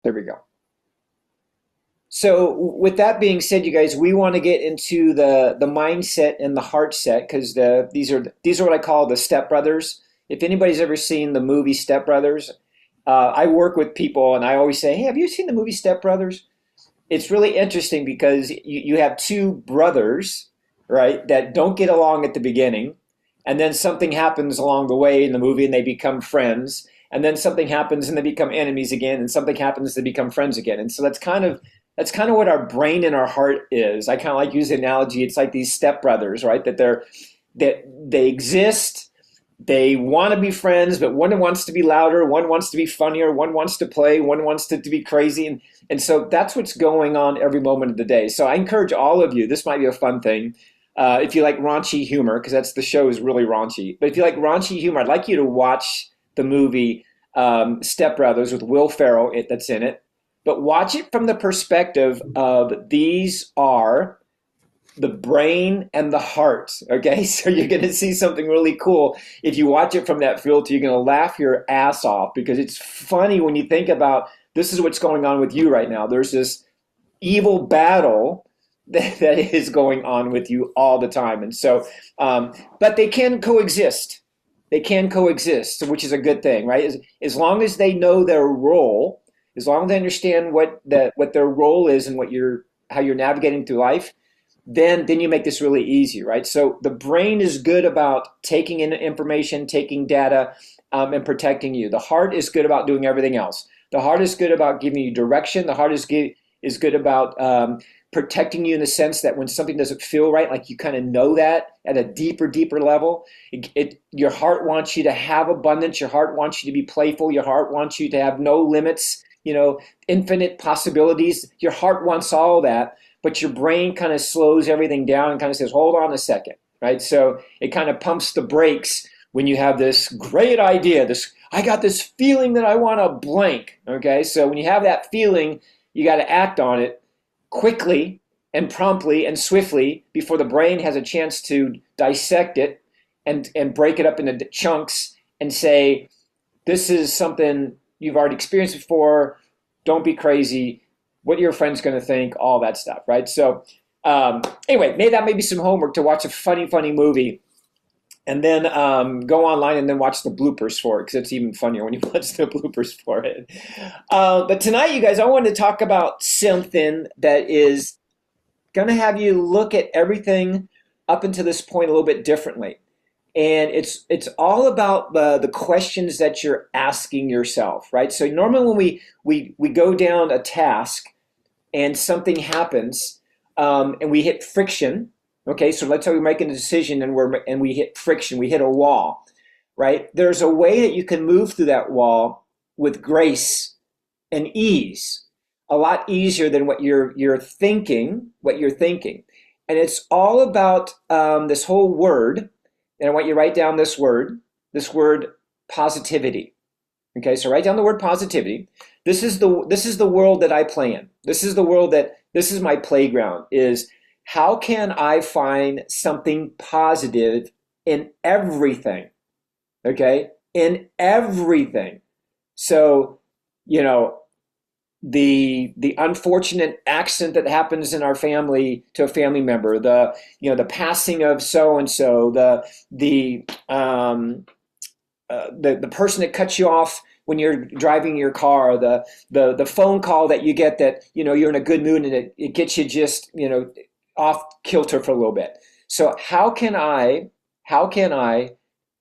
There we go. So with that being said, you guys, we want to get into the mindset and the heart set because these are what I call the Step Brothers. If anybody's ever seen the movie Step Brothers, I work with people and I always say, "Hey, have you seen the movie Step Brothers?" It's really interesting because you have two brothers, right, that don't get along at the beginning, and then something happens along the way in the movie and they become friends, and then something happens and they become enemies again, and something happens they become friends again. And so that's kind of what our brain and our heart is. I kind of like use the analogy. It's like these stepbrothers, right? That they exist. They want to be friends, but one wants to be louder, one wants to be funnier, one wants to play, one wants to be crazy. And so that's what's going on every moment of the day. So I encourage all of you, this might be a fun thing. If you like raunchy humor, because that's the show is really raunchy. But if you like raunchy humor, I'd like you to watch the movie Step Brothers with Will Ferrell that's in it. But watch it from the perspective of these are the brain and the heart. Okay, so you're going to see something really cool if you watch it from that filter. You're going to laugh your ass off because it's funny when you think about this is what's going on with you right now. There's this evil battle that is going on with you all the time, and so, but they can coexist. They can coexist, which is a good thing, right? As long as they know their role, as long as they understand what their role is and how you're navigating through life, then you make this really easy, right? So the brain is good about taking in information, taking data, and protecting you. The heart is good about doing everything else. The heart is good about giving you direction. The heart is good about protecting you in the sense that when something doesn't feel right, like you kind of know that at a deeper level, your heart wants you to have abundance. Your heart wants you to be playful. Your heart wants you to have no limits, infinite possibilities. Your heart wants all that, but your brain kind of slows everything down and kind of says, hold on a second, right? So it kind of pumps the brakes when you have this great idea, I got this feeling that I want to blank, okay? So when you have that feeling, you got to act on it quickly and promptly and swiftly before the brain has a chance to dissect it and break it up into chunks and say, this is something you've already experienced before, don't be crazy, what are your friends going to think, all that stuff, right? So anyway, maybe that may be some homework to watch a funny movie and then go online and then watch the bloopers for it because it's even funnier when you watch the bloopers for it. But tonight, you guys, I wanted to talk about something that is going to have you look at everything up until this point a little bit differently. And it's all about the questions that you're asking yourself, right? So normally when we go down a task and something happens and we hit friction, okay, so let's say we're making a decision and we hit friction, we hit a wall, right? There's a way that you can move through that wall with grace and ease, a lot easier than what you're thinking, And it's all about this whole word, and I want you to write down this word positivity. Okay, so write down the word positivity. This is the world that I play in. This is my playground, is how can I find something positive in everything? Okay? In everything. So, the unfortunate accident that happens in our family to a family member, the passing of so and so, the person that cuts you off when you're driving your car, the phone call that you get that you're in a good mood and it gets you just off kilter for a little bit. So how can I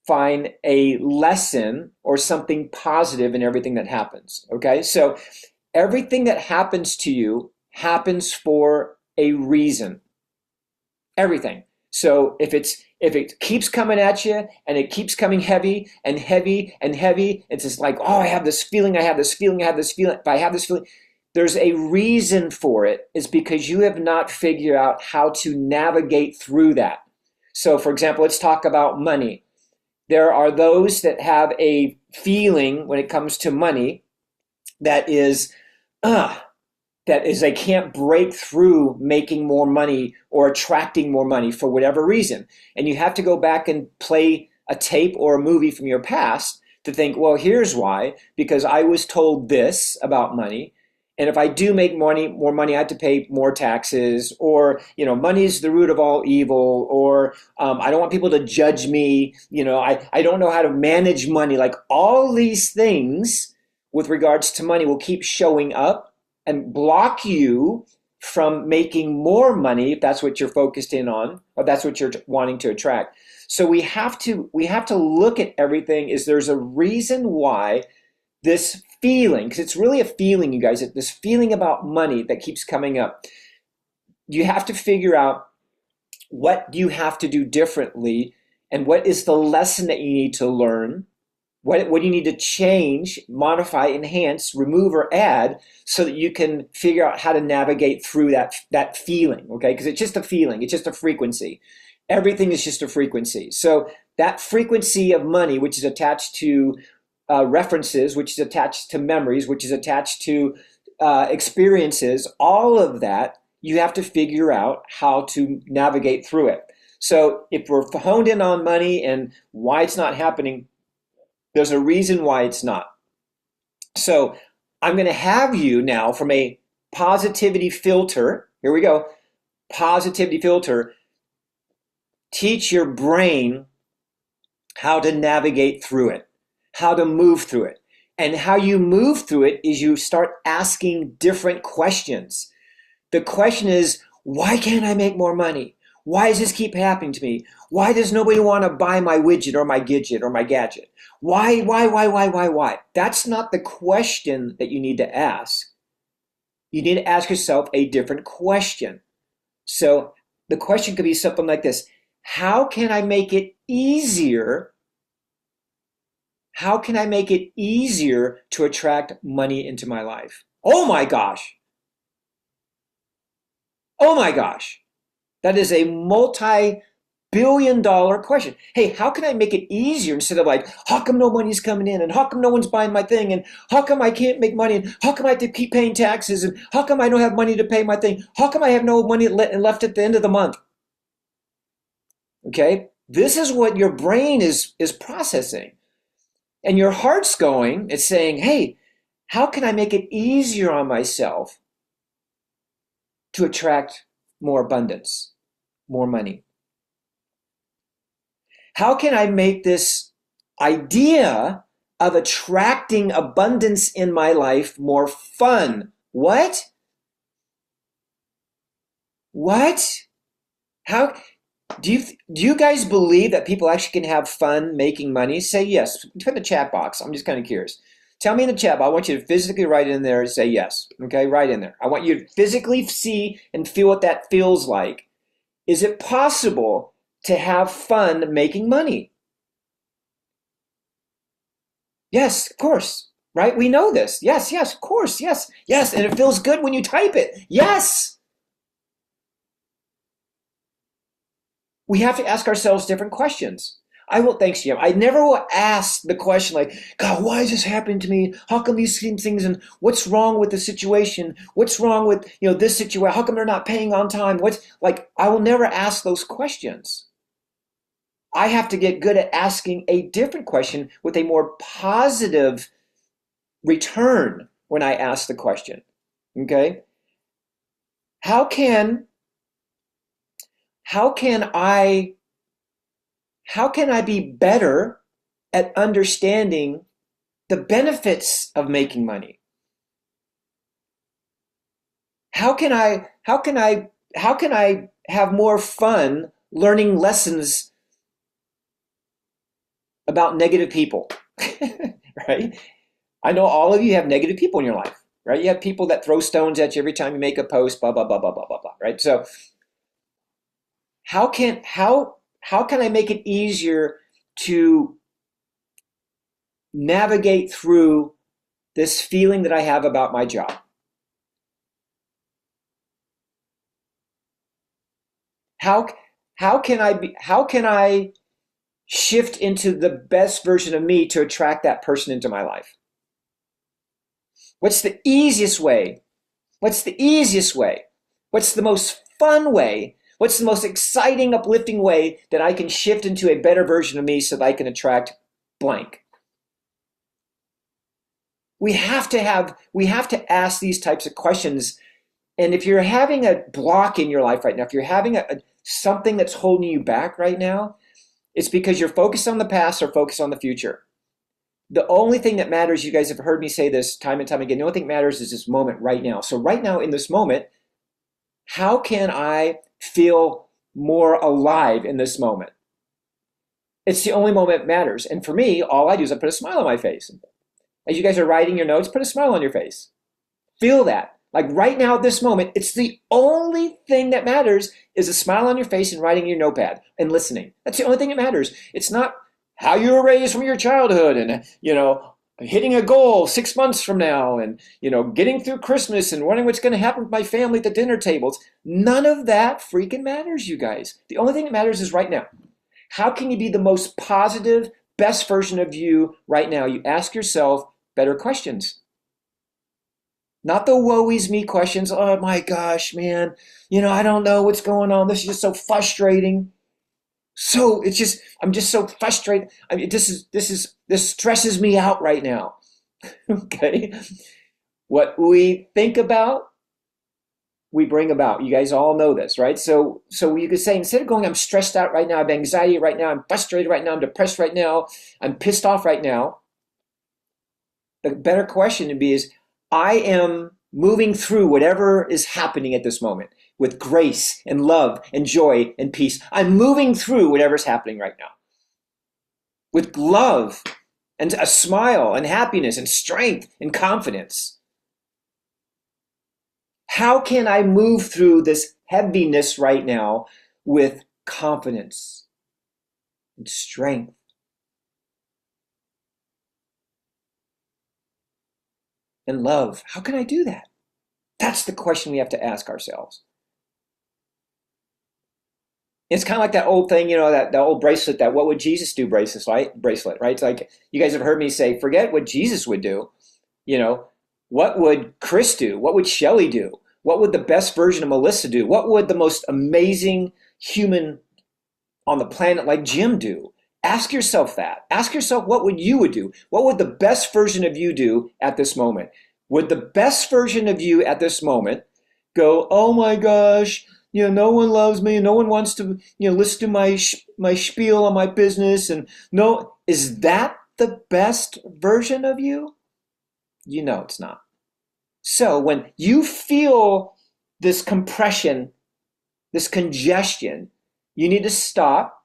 find a lesson or something positive in everything that happens? Okay, so everything that happens to you happens for a reason. Everything. So if it keeps coming at you and it keeps coming heavy and heavy and heavy, it's just like, oh, I have this feeling, I have this feeling, I have this feeling. If I have this feeling, there's a reason for it. It's because you have not figured out how to navigate through that. So for example, let's talk about money. There are those that have a feeling when it comes to money that is they can't break through making more money or attracting more money for whatever reason. And you have to go back and play a tape or a movie from your past to think, well, here's why, because I was told this about money. And if I do make more money, I have to pay more taxes, or money is the root of all evil, or I don't want people to judge me. I don't know how to manage money. Like all these things with regards to money will keep showing up and block you from making more money if that's what you're focused in on, or that's what you're wanting to attract. So we have to look at everything. Is there's a reason why this feeling, because it's really a feeling, you guys, this feeling about money that keeps coming up. You have to figure out what you have to do differently, and what is the lesson that you need to learn. What do you need to change, modify, enhance, remove, or add so that you can figure out how to navigate through that feeling, okay? Because it's just a feeling, it's just a frequency. Everything is just a frequency. So that frequency of money, which is attached to references, which is attached to memories, which is attached to experiences, all of that, you have to figure out how to navigate through it. So if we're honed in on money and why it's not happening, there's a reason why it's not. So I'm going to have you now, from a positivity filter, here we go, positivity filter, teach your brain how to navigate through it, how to move through it. And how you move through it is you start asking different questions. The question is, why can't I make more money? Why does this keep happening to me? Why does nobody want to buy my widget or my gadget or my gadget? Why? That's not the question that you need to ask. You need to ask yourself a different question. So the question could be something like this: how can I make it easier? How can I make it easier to attract money into my life? Oh my gosh. Oh my gosh. That is a multi-billion-dollar question. Hey, how can I make it easier, instead of like, how come no money's coming in, and how come no one's buying my thing, and how come I can't make money, and how come I have to keep paying taxes, and how come I don't have money to pay my thing, how come I have no money left at the end of the month? Okay, this is what your brain is processing. And your heart's going, it's saying, hey, how can I make it easier on myself to attract more abundance, more money? How can I make this idea of attracting abundance in my life more fun? What? How do you guys believe that people actually can have fun making money? Say yes. Put in the chat box. I'm just kind of curious. Tell me in the chat box. I want you to physically write in there and say yes. Okay, right in there. I want you to physically see and feel what that feels like. Is it possible to have fun making money? Yes, of course. Right? We know this. Yes, of course. Yes. And it feels good when you type it. Yes. We have to ask ourselves different questions. Thanks, Jim. I never will ask the question like, God, why is this happening to me? How come these things, and what's wrong with the situation? What's wrong with, this situation? How come they're not paying on time? I will never ask those questions. I have to get good at asking a different question with a more positive return when I ask the question. Okay? How can I be better at understanding the benefits of making money? How can I have more fun learning lessons about negative people? Right? I know all of you have negative people in your life, right? You have people that throw stones at you every time you make a post, blah, blah, blah, blah, blah, blah, blah, right? So how can I make it easier to navigate through this feeling that I have about my job? How can I shift into the best version of me to attract that person into my life? What's the easiest way? What's the most fun way? What's the most exciting, uplifting way that I can shift into a better version of me so that I can attract blank? We have to ask these types of questions. And if you're having a block in your life right now, if you're having something that's holding you back right now, it's because you're focused on the past or focused on the future. The only thing that matters, you guys have heard me say this time and time again, the only thing that matters is this moment right now. So right now in this moment, how can I feel more alive in this moment? It's the only moment that matters. And for me, all I do is I put a smile on my face. As you guys are writing your notes, put a smile on your face. Feel that. Like right now at this moment, it's the only thing that matters is a smile on your face and writing your notepad and listening. That's the only thing that matters. It's not how you were raised from your childhood and, hitting a goal 6 months from now and, getting through Christmas and wondering what's going to happen with my family at the dinner tables. None of that freaking matters, you guys. The only thing that matters is right now. How can you be the most positive, best version of you right now? You ask yourself better questions. Not the woe is me questions. Oh my gosh, man. I don't know what's going on. This is just so frustrating. I'm just so frustrated. I mean, this stresses me out right now. Okay. What we think about, we bring about. You guys all know this, right? So you could say, instead of going, I'm stressed out right now, I have anxiety right now, I'm frustrated right now, I'm depressed right now, I'm pissed off right now. The better question to be is, I am moving through whatever is happening at this moment with grace and love and joy and peace. I'm moving through whatever's happening right now with love and a smile and happiness and strength and confidence. How can I move through this heaviness right now with confidence and strength? And love. How can I do that? That's the question we have to ask ourselves. It's kind of like that old thing, that old bracelet, that what would Jesus do bracelet, right? It's like, you guys have heard me say, forget what Jesus would do. What would Chris do? What would Shelly do? What would the best version of Melissa do? What would the most amazing human on the planet like Jim do? Ask yourself that. Ask yourself, what would you do? What would the best version of you do at this moment? Would the best version of you at this moment go, oh my gosh, no one loves me, no one wants to, listen to my spiel on my business, and no, is that the best version of you? It's not. So when you feel this compression, this congestion, you need to stop.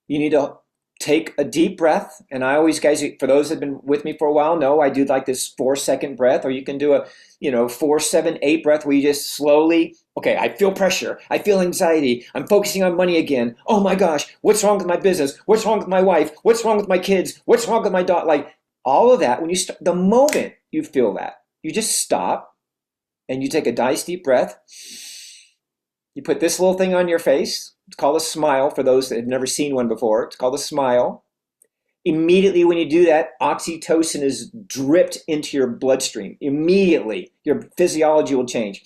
You need to take a deep breath. And I always, guys, for those that have been with me for a while, know I do like this 4-second breath, or you can do a, 4-7-8 breath where you just slowly, okay, I feel pressure. I feel anxiety. I'm focusing on money again. Oh my gosh, what's wrong with my business? What's wrong with my wife? What's wrong with my kids? What's wrong with my dog? Like all of that, when you start, the moment you feel that, you just stop and you take a nice deep breath. You put this little thing on your face. It's called a smile for those that have never seen one before. It's called a smile. Immediately when you do that, oxytocin is dripped into your bloodstream. Immediately, your physiology will change.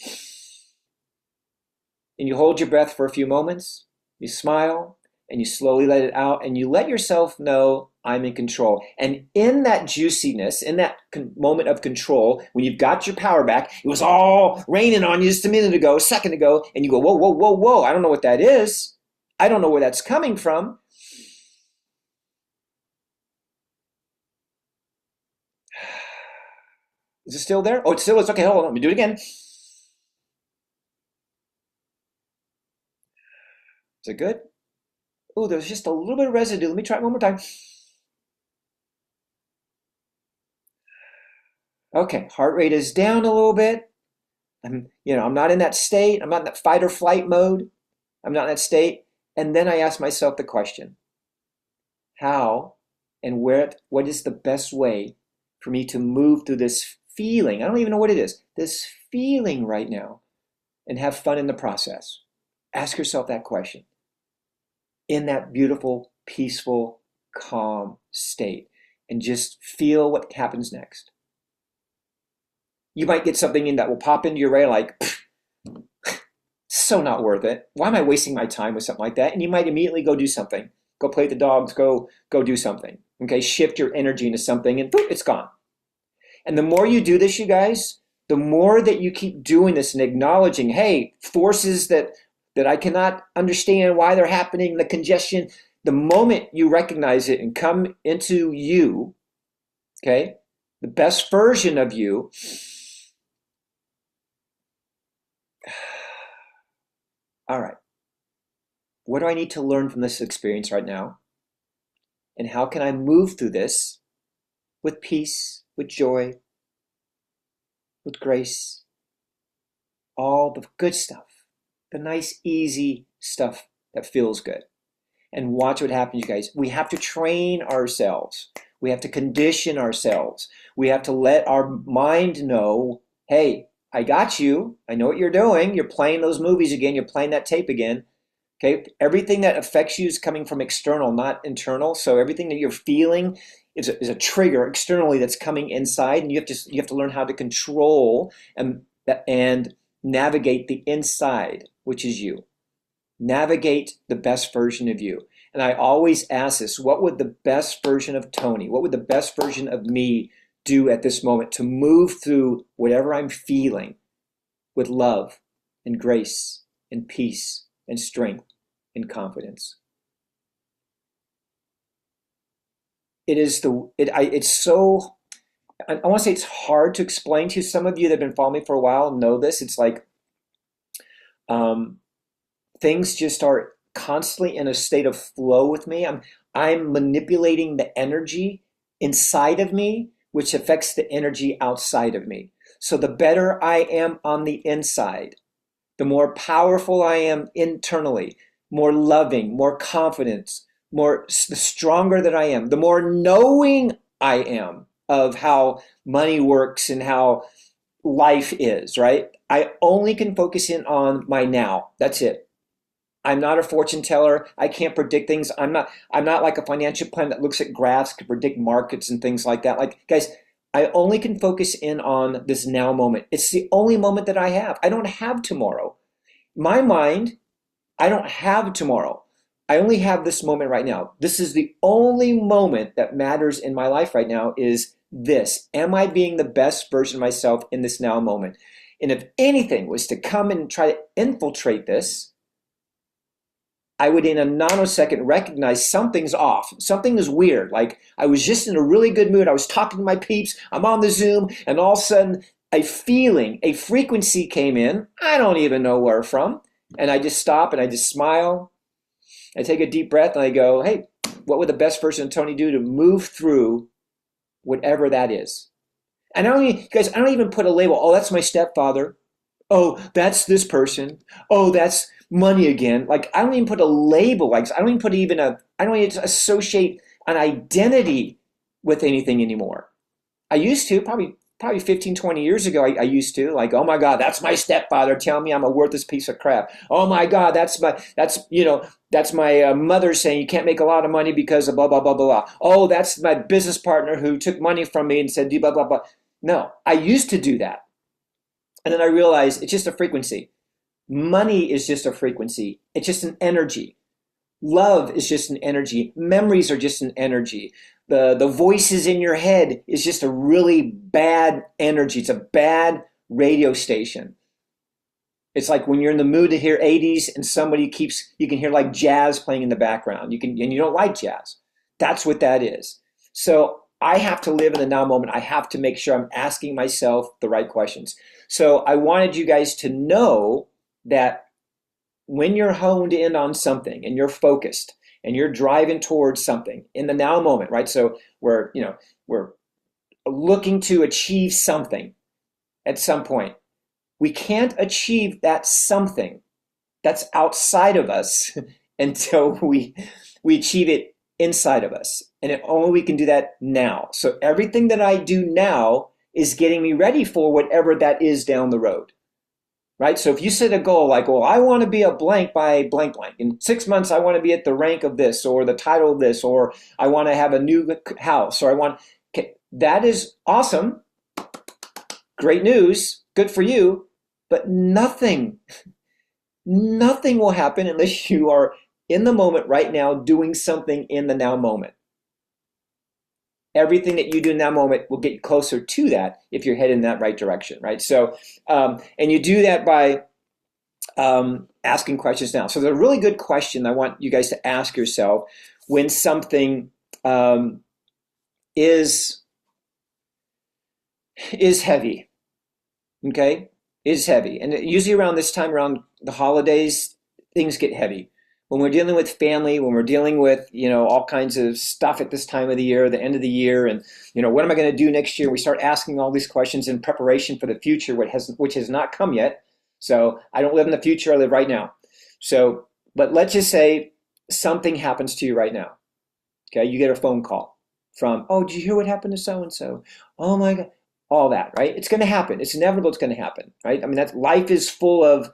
And you hold your breath for a few moments. You smile, and you slowly let it out, and you let yourself know, I'm in control. And in that juiciness, in that moment of control, when you've got your power back, it was all raining on you just a second ago, and you go, whoa, whoa, whoa, whoa, I don't know what that is. I don't know where that's coming from. Is it still there? Oh, it still is. Okay, hold on, let me do it again. Is it good? Oh, there's just a little bit of residue. Let me try it one more time. Okay, heart rate is down a little bit. I'm not in that state. I'm not in that fight or flight mode. I'm not in that state. And then I ask myself the question, how and what is the best way for me to move through this feeling? I don't even know what it is. This feeling right now, and have fun in the process. Ask yourself that question in that beautiful, peaceful, calm state, and just feel what happens next. You might get something in that will pop into your radar like, so not worth it. Why am I wasting my time with something like that? And you might immediately go do something. Go play with the dogs, go do something. Okay, shift your energy into something and boom, it's gone. And the more you do this, you guys, the more that you keep doing this and acknowledging, hey, forces that I cannot understand why they're happening, the congestion, the moment you recognize it and come into you, okay, the best version of you, all right, what do I need to learn from this experience right now? And how can I move through this with peace, with joy, with grace, all the good stuff, the nice, easy stuff that feels good. And watch what happens, you guys. We have to train ourselves. We have to condition ourselves. We have to let our mind know, hey, I got you. I know what you're doing. You're playing those movies again. You're playing that tape again. Okay. Everything that affects you is coming from external, not internal. So everything that you're feeling is a trigger externally that's coming inside, and you have to learn how to control and navigate the inside, which is you. Navigate the best version of you. And I always ask this, what would the best version of Tony, what would the best version of me do at this moment to move through whatever I'm feeling with love and grace and peace and strength and confidence? It's so, I want to say it's hard to explain to you. Some of you that have been following me for a while know this. It's like um, things just are constantly in a state of flow with me. I'm manipulating the energy inside of me, which affects the energy outside of me. So the better I am on the inside, the more powerful I am internally, more loving, more confidence, the stronger that I am, the more knowing I am of how money works and how life is, right? I only can focus in on my now. That's it. I'm not a fortune teller. I can't predict things. I'm not like a financial plan that looks at graphs to predict markets and things like that. Like, guys, I only can focus in on this now moment. It's the only moment that I have. I don't have tomorrow. My mind, I don't have tomorrow. I only have this moment right now. This is the only moment that matters in my life right now is this. Am I being the best version of myself in this now moment? And if anything was to come and try to infiltrate this, I would in a nanosecond recognize something's off. Something is weird. Like I was just in a really good mood. I was talking to my peeps. I'm on the Zoom, and all of a sudden a feeling, a frequency came in. I don't even know where from. And I just stop and I just smile. I take a deep breath and I go, hey, what would the best version of Tony do to move through whatever that is? And I don't even put a label. Oh, that's my stepfather. Oh, that's this person. Oh, that's money again. Like I don't even put a label. Like I don't even associate an identity with anything anymore. I used to, probably 15, 20 years ago, I used to, like, oh my God, that's my stepfather telling me I'm a worthless piece of crap. Oh my God, that's my mother saying you can't make a lot of money because of blah, blah, blah, blah, blah. Oh, that's my business partner who took money from me and said, blah, blah, blah. No, I used to do that. And then I realized it's just a frequency. Money is just a frequency. It's just an energy. Love is just an energy. Memories are just an energy. The voices in your head is just a really bad energy. It's a bad radio station. It's like when you're in the mood to hear 80s and you can hear like jazz playing in the background. And you don't like jazz. That's what that is. So I have to live in the now moment. I have to make sure I'm asking myself the right questions. So I wanted you guys to know that when you're honed in on something and you're focused and you're driving towards something in the now moment, right? So we're looking to achieve something at some point. We can't achieve that something that's outside of us until we achieve it inside of us. And only we can do that now. So everything that I do now is getting me ready for whatever that is down the road. Right? So if you set a goal like, well, I want to be a blank by blank blank. In 6 months, I want to be at the rank of this or the title of this, or I want to have a new house, or okay, that is awesome. Great news. Good for you. But nothing will happen unless you are in the moment right now doing something in the now moment. everything that you do in that moment will get you closer to that if you're heading in that right direction, right? So, and you do that by asking questions now. So, there's a really good question I want you guys to ask yourself when something is heavy, okay? Is heavy. And usually around this time, around the holidays, things get heavy. When we're dealing with family, when we're dealing with, all kinds of stuff at this time of the year, the end of the year, and, what am I going to do next year? We start asking all these questions in preparation for the future, which has not come yet. So I don't live in the future, I live right now. So, but let's just say something happens to you right now. Okay, you get a phone call from, oh, did you hear what happened to so-and-so? Oh my God. All that, right? It's going to happen. It's inevitable. It's going to happen, right? I mean, life is full of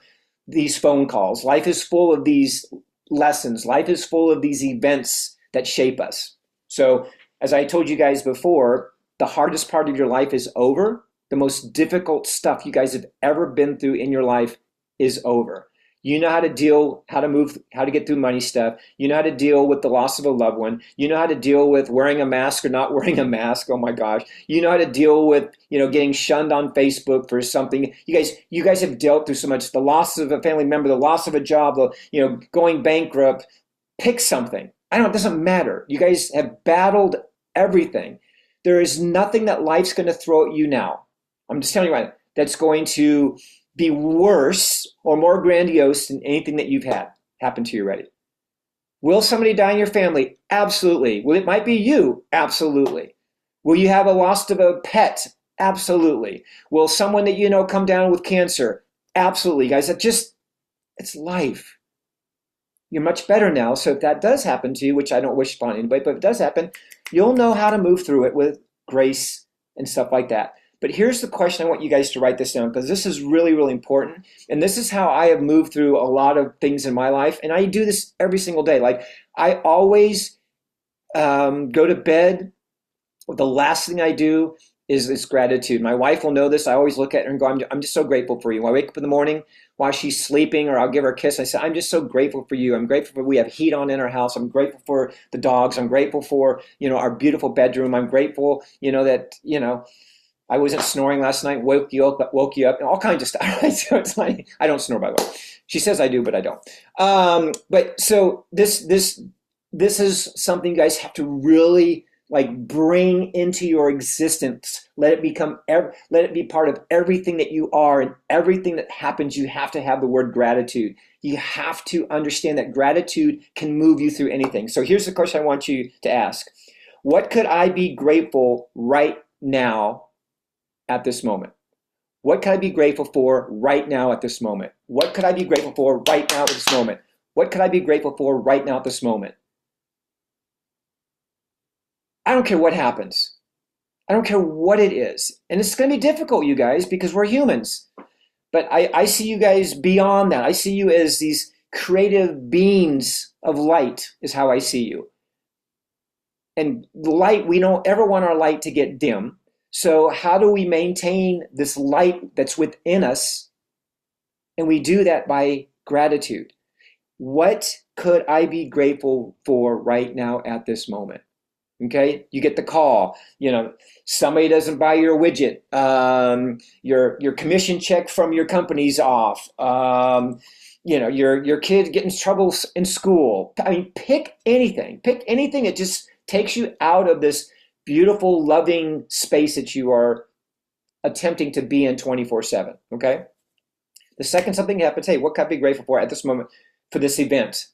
these phone calls. Life is full of these lessons. Life is full of these events that shape us. So, as I told you guys before, the hardest part of your life is over. The most difficult stuff you guys have ever been through in your life is over. You know how to deal, how to get through money stuff. You know how to deal with the loss of a loved one. You know how to deal with wearing a mask or not wearing a mask. Oh my gosh. You know how to deal with, getting shunned on Facebook for something. You guys have dealt through so much, the loss of a family member, the loss of a job, going bankrupt. Pick something. It doesn't matter. You guys have battled everything. There is nothing that life's going to throw at you now. I'm just telling you right, that's going to be worse or more grandiose than anything that you've had happen to you already. Will somebody die in your family? Absolutely. Well, it might be you? Absolutely. Will you have a loss of a pet? Absolutely. Will someone that you know come down with cancer? Absolutely. Guys, it's life. You're much better now. So if that does happen to you, which I don't wish upon anybody, but if it does happen, you'll know how to move through it with grace and stuff like that. But here's the question. I want you guys to write this down because this is really, really important. And this is how I have moved through a lot of things in my life. And I do this every single day. Like I always go to bed. The last thing I do is this gratitude. My wife will know this. I always look at her and go, I'm just so grateful for you. When I wake up in the morning while she's sleeping, or I'll give her a kiss, I say, I'm just so grateful for you. I'm grateful for we have heat on in our house. I'm grateful for the dogs. I'm grateful for, our beautiful bedroom. I'm grateful, that, I wasn't snoring last night, woke you up, and all kinds of stuff. Right? So it's like, I don't snore, by the way. She says I do, but I don't. But so this is something you guys have to really bring into your existence. Let it be part of everything that you are, and everything that happens. You have to have the word gratitude. You have to understand that gratitude can move you through anything. So here's the question I want you to ask: what could I be grateful right now? At this moment? What could I be grateful for right now at this moment? What could I be grateful for right now at this moment? What could I be grateful for right now at this moment? I don't care what happens. I don't care what it is. And it's going to be difficult, you guys, because we're humans. But I see you guys beyond that. I see you as these creative beings of light is how I see you. And the light, we don't ever want our light to get dim. So how do we maintain this light that's within us? And we do that by gratitude. What could I be grateful for right now at this moment? Okay, you get the call, somebody doesn't buy your widget, your commission check from your company's off, your kid getting in trouble in school. I mean, pick anything that just takes you out of this beautiful, loving space that you are attempting to be in 24/7, okay? The second something happens, hey, what can I be grateful for at this moment for this event?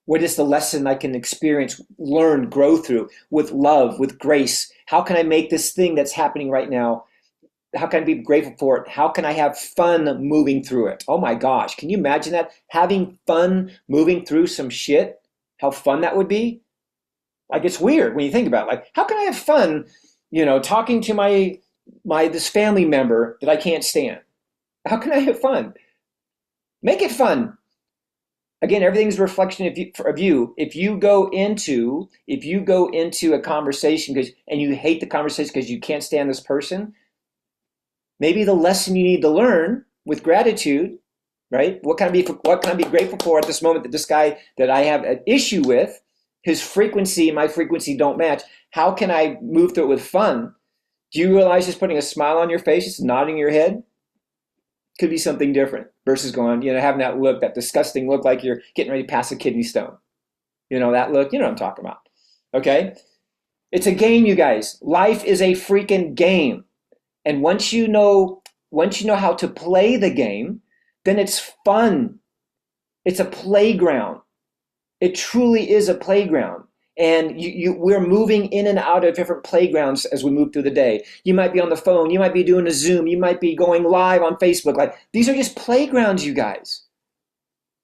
What is the lesson I can experience, learn, grow through with love, with grace? How can I make this thing that's happening right now, how can I be grateful for it? How can I have fun moving through it? Oh my gosh, can you imagine that? Having fun moving through some shit? How fun that would be? It's weird when you think about it. How can I have fun, talking to my this family member that I can't stand? How can I have fun? Make it fun. Again, everything's a reflection of you. If you go into a conversation and you hate the conversation because you can't stand this person, maybe the lesson you need to learn with gratitude, right? What can I be grateful for at this moment that this guy that I have an issue with, his frequency and my frequency don't match? How can I move through it with fun? Do you realize just putting a smile on your face, just nodding your head, could be something different versus going, having that look, that disgusting look like you're getting ready to pass a kidney stone. That look, you know what I'm talking about. Okay? It's a game, you guys. Life is a freaking game. And once you know how to play the game, then it's fun. It's a playground. It truly is a playground. And we're moving in and out of different playgrounds as we move through the day. You might be on the phone. You might be doing a Zoom. You might be going live on Facebook. Like, these are just playgrounds, you guys.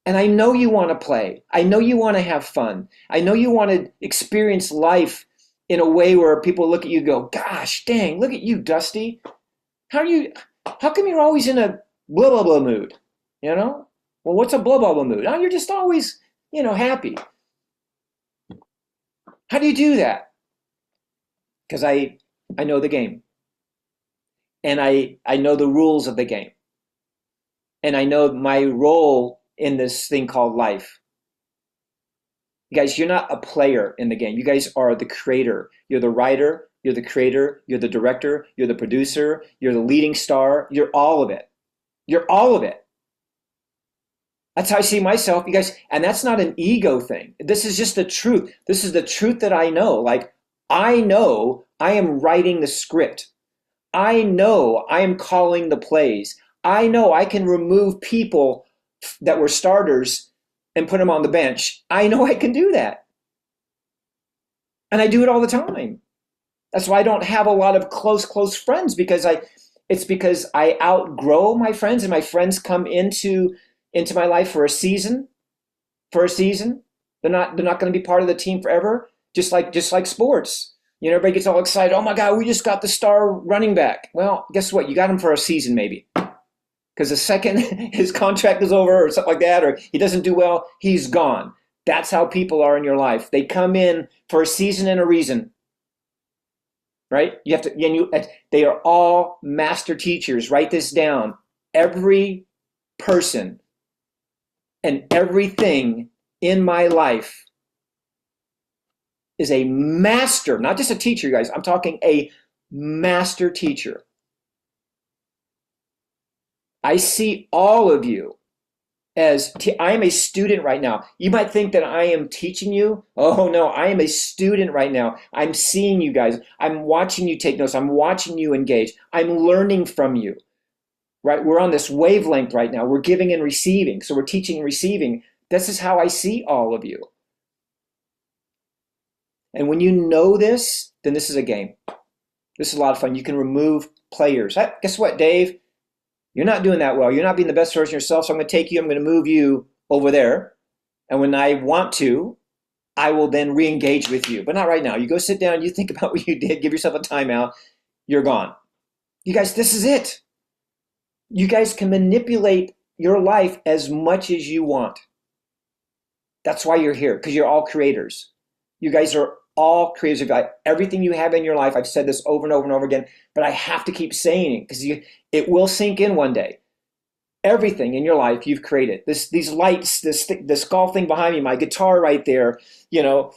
And I know you want to play. I know you want to have fun. I know you want to experience life in a way where people look at you and go, gosh, dang, look at you, Dusty. How come you're always in a blah, blah, blah mood? Well, what's a blah, blah, blah mood? Oh, you're just always, happy. How do you do that? Because I know the game. And I know the rules of the game. And I know my role in this thing called life. You guys, you're not a player in the game. You guys are the creator. You're the writer, you're the creator, you're the director, you're the producer, you're the leading star, you're all of it. You're all of it. That's how I see myself, you guys. And that's not an ego thing. This is just the truth. This is the truth that I know. Like, I know I am writing the script. I know I am calling the plays. I know I can remove people that were starters and put them on the bench. I know I can do that. And I do it all the time. That's why I don't have a lot of close friends, because it's because I outgrow my friends, and my friends come into my life for a season. They're not going to be part of the team forever, just like sports. Everybody gets all excited. Oh my God, we just got the star running back. Well, guess what? You got him for a season maybe. Because the second his contract is over or something like that, or he doesn't do well, he's gone. That's how people are in your life. They come in for a season and a reason. Right? You have to, they are all master teachers. Write this down. Every person and everything in my life is a master, not just a teacher, you guys. I'm talking a master teacher. I see all of you as I am a student right now. You might think that I am teaching you. Oh no, I am a student right now. I'm seeing you guys. I'm watching you take notes. I'm watching you engage. I'm learning from you. Right? We're on this wavelength right now. We're giving and receiving. So we're teaching and receiving. This is how I see all of you. And when you know this, then this is a game. This is a lot of fun. You can remove players. Guess what, Dave? You're not doing that well. You're not being the best version of yourself, so I'm going to take you, I'm going to move you over there. And when I want to, I will then re-engage with you. But not right now. You go sit down, you think about what you did, give yourself a timeout, you're gone. You guys, this is it. You guys can manipulate your life as much as you want. That's why you're here, because you're all creators. You guys are all creators. Everything you have in your life, I've said this over and over and over again, but I have to keep saying it because it will sink in one day. Everything in your life you've created. These lights, this golf thing behind me, my guitar right there,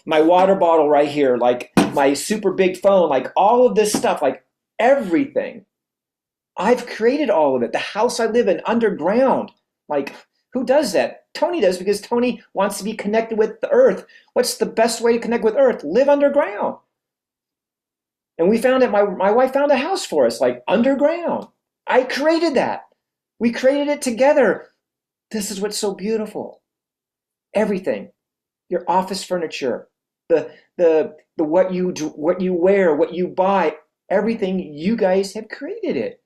my water bottle right here, like my super big phone, like all of this stuff, like everything. I've created all of it. The house I live in underground, like who does that? Tony does, because Tony wants to be connected with the earth. What's the best way to connect with earth? Live underground. And we found it, my wife found a house for us, like underground. I created that. We created it together. This is what's so beautiful. Everything. Your office furniture, the what you wear, what you buy, everything, you guys have created it.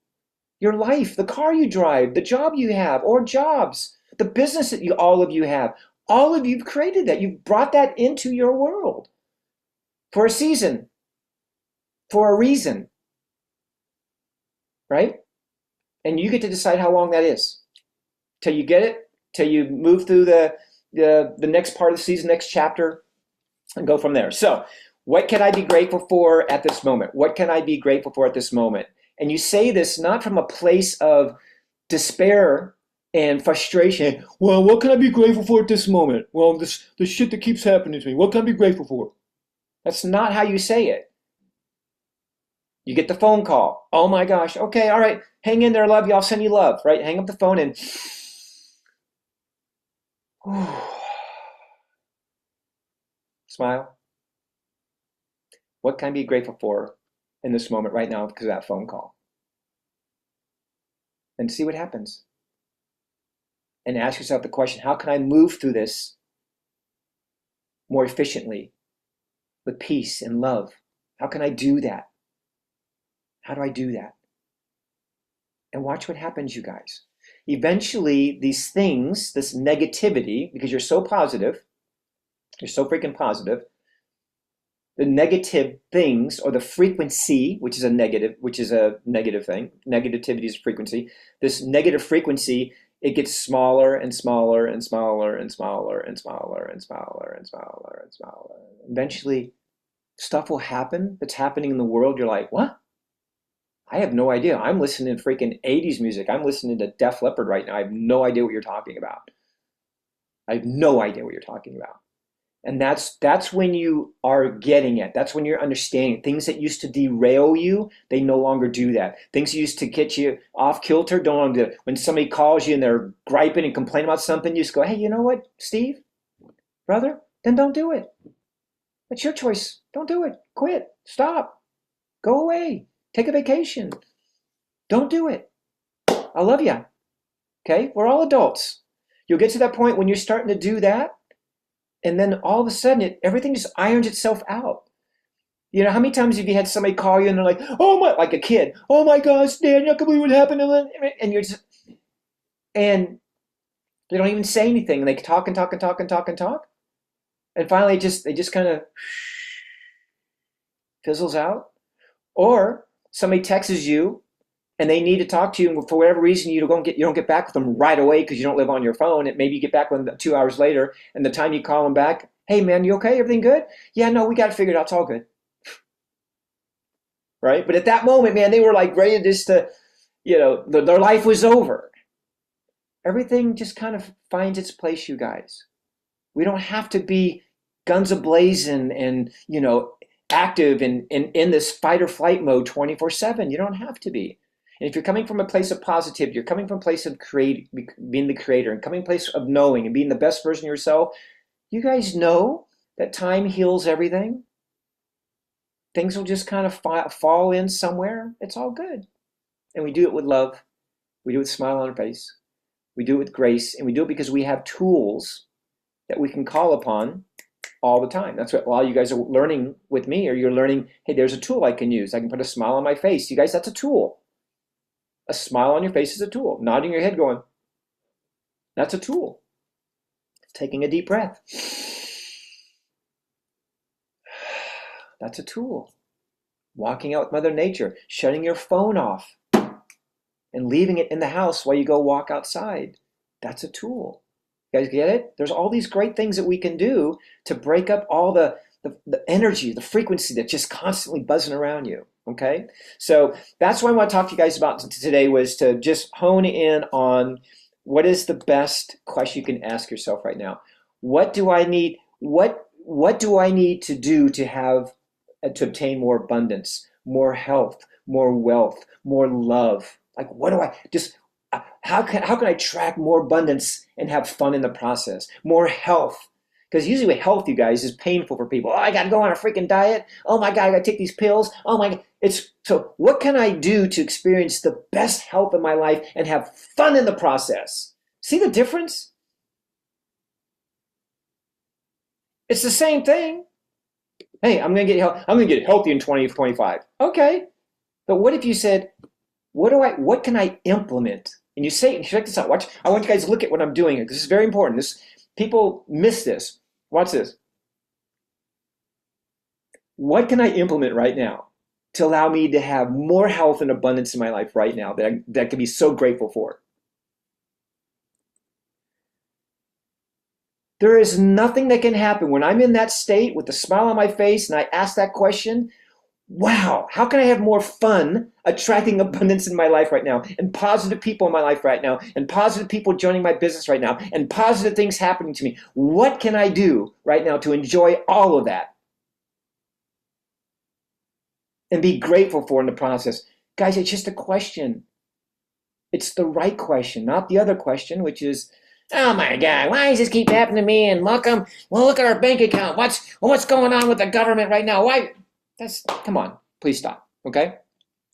Your life, the car you drive, the job you have, or jobs, the business that all of you have, all of you've created that. You've brought that into your world for a season, for a reason, right? And you get to decide how long that is. Till you get it, till you move through the next part of the season, next chapter, and go from there. So, what can I be grateful for at this moment? What can I be grateful for at this moment? And you say this not from a place of despair and frustration. Well, what can I be grateful for at this moment? Well, the shit that keeps happening to me. What can I be grateful for? That's not how you say it. You get the phone call. Oh my gosh. Okay, all right. Hang in there, love you. I'll send you love, right? Hang up the phone and smile. What can I be grateful for in this moment right now because of that phone call? And see what happens. And ask yourself the question, how can I move through this more efficiently with peace and love? How can I do that? How do I do that? And watch what happens, you guys. Eventually, these things, this negativity, because you're so positive, you're so freaking positive, the negative things or the frequency, which is a negative thing. Negativity is frequency. This negative frequency, it gets smaller and smaller and smaller and smaller and smaller and smaller and smaller and smaller. Eventually, stuff will happen that's happening in the world. You're like, what? I have no idea. I'm listening to freaking 80s music. I'm listening to Def Leppard right now. I have no idea what you're talking about. I have no idea what you're talking about. And that's when you are getting it. That's when you're understanding. Things that used to derail you, they no longer do that. Things that used to get you off kilter don't longer do it. When somebody calls you and they're griping and complaining about something, you just go, hey, you know what, Steve, brother, then don't do it. That's your choice. Don't do it. Quit. Stop. Go away. Take a vacation. Don't do it. I love you. Okay? We're all adults. You'll get to that point when you're starting to do that, and then all of a sudden, everything just irons itself out. You know, how many times have you had somebody call you and they're like, oh my, like a kid, oh my gosh, Dad, I can't believe what happened. And you're just, and they don't even say anything. And they talk and talk and talk and talk and talk. And finally, they just kind of fizzles out. Or somebody texts you and they need to talk to you, and for whatever reason you don't get back with them right away because you don't live on your phone. And maybe you get back with them 2 hours later, and the time you call them back, hey man, you okay? Everything good? Yeah, no, we got it figured out. It's all good. Right? But at that moment, man, they were like ready just to, their life was over. Everything just kind of finds its place, you guys. We don't have to be guns ablazing and active and in this fight or flight mode 24/7. You don't have to be. And if you're coming from a place of positivity, you're coming from a place of being the creator, and coming from a place of knowing and being the best version of yourself, you guys know that time heals everything. Things will just kind of fall in somewhere. It's all good. And we do it with love. We do it with a smile on our face. We do it with grace. And we do it because we have tools that we can call upon all the time. That's what while you guys are learning with me, or you're learning, hey, there's a tool I can use. I can put a smile on my face. You guys, that's a tool. A smile on your face is a tool. Nodding your head going, that's a tool. Taking a deep breath. That's a tool. Walking out with Mother Nature, shutting your phone off and leaving it in the house while you go walk outside. That's a tool. You guys get it? There's all these great things that we can do to break up all the energy, the frequency that's just constantly buzzing around you. Okay? So that's what I want to talk to you guys about today, was to just hone in on what is the best question you can ask yourself right now. What do I need? What do I need to do to obtain more abundance, more health, more wealth, more love? Like, what do I just, how can I track more abundance and have fun in the process? More health. Because usually with health, you guys, is painful for people. Oh, I got to go on a freaking diet. Oh my God, I got to take these pills. Oh my God. So what can I do to experience the best health in my life and have fun in the process? See the difference? It's the same thing. Hey, I'm going to get healthy in 2025. Okay. But what if you said, what can I implement? And you say, check this out. Watch. I want you guys to look at what I'm doing here. This is very important. People miss this. Watch this. What can I implement right now to allow me to have more health and abundance in my life right now that I can be so grateful for? There is nothing that can happen when I'm in that state with a smile on my face and I ask that question. Wow, how can I have more fun attracting abundance in my life right now, and positive people in my life right now, and positive people joining my business right now, and positive things happening to me? What can I do right now to enjoy all of that? and be grateful for in the process. Guys, it's just a question. It's the right question, not the other question, which is, oh my God, why does this keep happening to me? And Malcolm, well, look at our bank account. What's going on with the government right now? Why? Come on, please stop. Okay.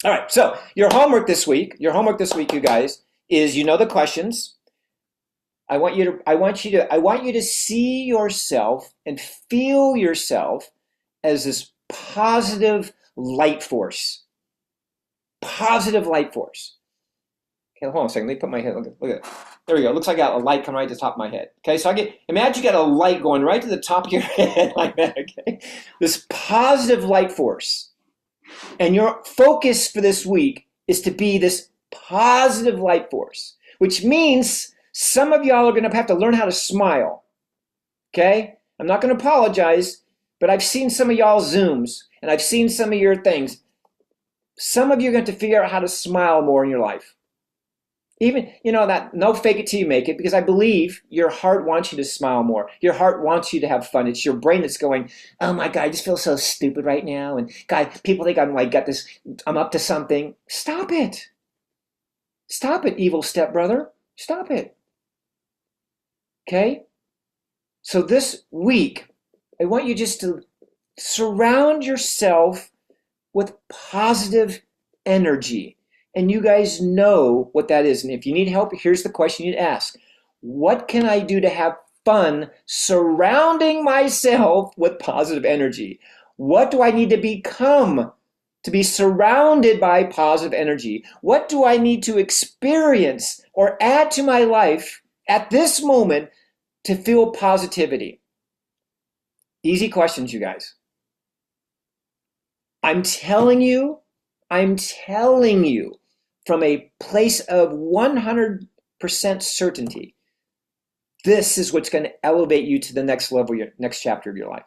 All right. So your homework this week, you guys, is the questions. I want you to see yourself and feel yourself as this positive light force. Positive light force. Okay, hold on a second. Let me put my head. Look at it. There we go. It looks like I got a light coming right to the top of my head. Okay, so imagine you got a light going right to the top of your head like that. Okay, this positive light force, and your focus for this week is to be this positive light force, which means some of y'all are going to have to learn how to smile. Okay, I'm not going to apologize, but I've seen some of y'all's Zooms, and I've seen some of your things. Some of you are going to have to figure out how to smile more in your life. Even, that no fake it till you make it, because I believe your heart wants you to smile more. Your heart wants you to have fun. It's your brain that's going, oh my God, I just feel so stupid right now. And God, people think I'm up to something. Stop it. Stop it, evil stepbrother. Stop it. Okay? So this week, I want you just to surround yourself with positive energy. And you guys know what that is. And if you need help, here's the question you'd ask. What can I do to have fun surrounding myself with positive energy? What do I need to become to be surrounded by positive energy? What do I need to experience or add to my life at this moment to feel positivity? Easy questions, you guys. I'm telling you, from a place of 100% certainty, this is what's going to elevate you to the next level, your next chapter of your life.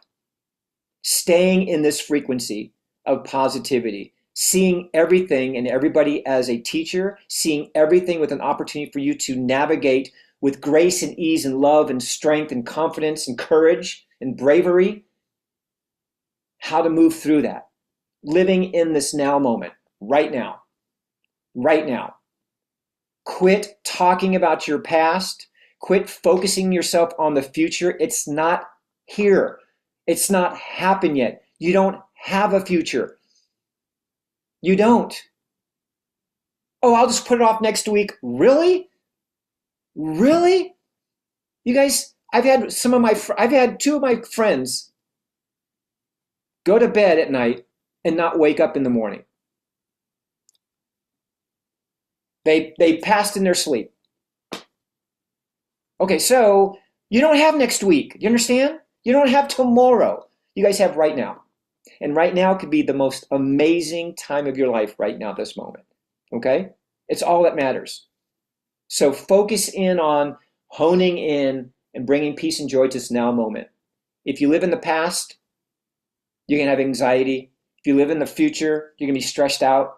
Staying in this frequency of positivity, seeing everything and everybody as a teacher, seeing everything with an opportunity for you to navigate with grace and ease and love and strength and confidence and courage and bravery, how to move through that. Living in this now moment, right now. Right now. Quit talking about your past. Quit focusing yourself on the future. It's not here. It's not happened yet. You don't have a future. You don't. Oh, I'll just put it off next week. Really? Really? You guys, I've had two of my friends go to bed at night and not wake up in the morning. They passed in their sleep. Okay, so you don't have next week. You understand? You don't have tomorrow. You guys have right now. And right now could be the most amazing time of your life right now, this moment. Okay? It's all that matters. So focus in on honing in and bringing peace and joy to this now moment. If you live in the past, you're going to have anxiety. If you live in the future, you're going to be stressed out.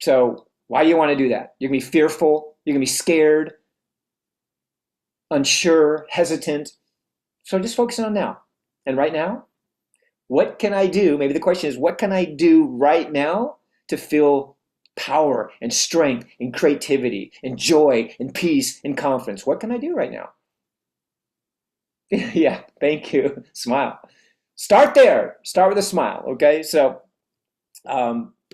So why do you want to do that? You're going to be fearful. You're going to be scared, unsure, hesitant. So just focus on now. And right now, what can I do? Maybe the question is, what can I do right now to feel power and strength and creativity and joy and peace and confidence? What can I do right now? Yeah, thank you. Smile. Start there. Start with a smile, okay? So